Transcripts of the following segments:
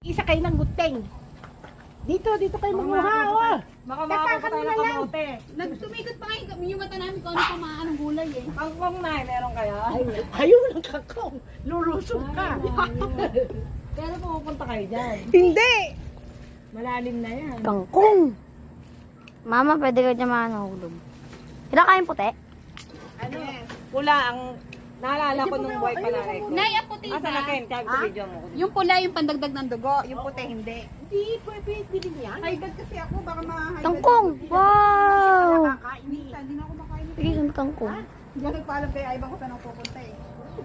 Isa kayo ng guteng. Dito kayo manguha, oh. Baka makakapa tayo ng kamote. Nagtumikot pa kayo yung mata namin kung ano pa maanong gulay eh. Kangkong na, meron kaya? Ayaw ng kakong. Lulusog ka. Pero pupunta kayo dyan. Hindi. Malalim na yan. Kangkong. Mama, pwede ka dyan manahulog. Kailan kain puti? Ano? Pula ang... Naalala ko nung buhay pa nanay ko. Nay, ang puti Asa na ba? kayo? Kaya ko video mo. Yung pula yung pandagdag ng dugo, yung puti hindi. Hindi, pwede din yan. High blood kasi ako, baka ma-high blood. Kangkong. Wow. Minsan, hindi na ako makain. Bigay kami kangkong. Hindi ako nagpaalam kaya ibang ko saan ako pupunta eh.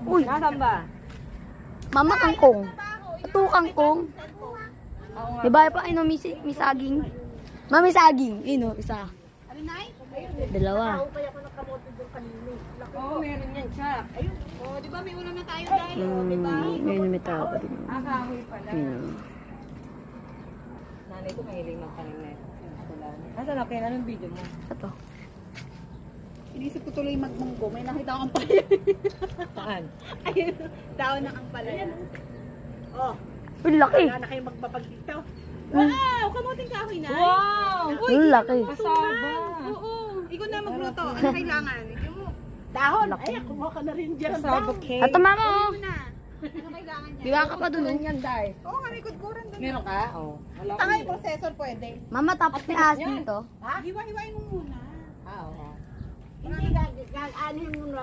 Uy, Nasaan ba? mama kangkong. Ito kangkong. Oo nga. Diba pa ino may saging? Mami saging. Ino, isa. Ano, Nay? Dalawa. Kaya ko ng kamote doon kanina. Oo, meron yan, Chuck. Ayun. Oh, di ba may ulam na tayo dahil, oh, di ba? Ngayon may tao pa din. Kahoy pala. Ayun. Nanay ko mahilig magtanim na ito. Nasaan na kayo? Anong video mo? Ito. Inisip ko tuloy magmunggo, may nakita akong palaya. Saan? Ayun, daon ng ang palaya. Oh, Uy, laki. Wala na kayo magbabag dito. wow! Kamuting kahoy na. Wow! Uy, laki. Kasaba. Oo, ikaw na magluto. Ano kailangan? Yung Dahon. Ay, kumuha ka na rin dyan. Kasaba cake. Ito mama oh. na. Ano kailangan niya? Biwa ka pa dun oh. Yan, Day. Oo nga, may kudkuran doon. Meron ka? Oo. Wala Tanga yung processor pwede. Mama, tapos may ahas dito. Hiwa-hiwain mo muna. Ah, oo. Hindi, ano yung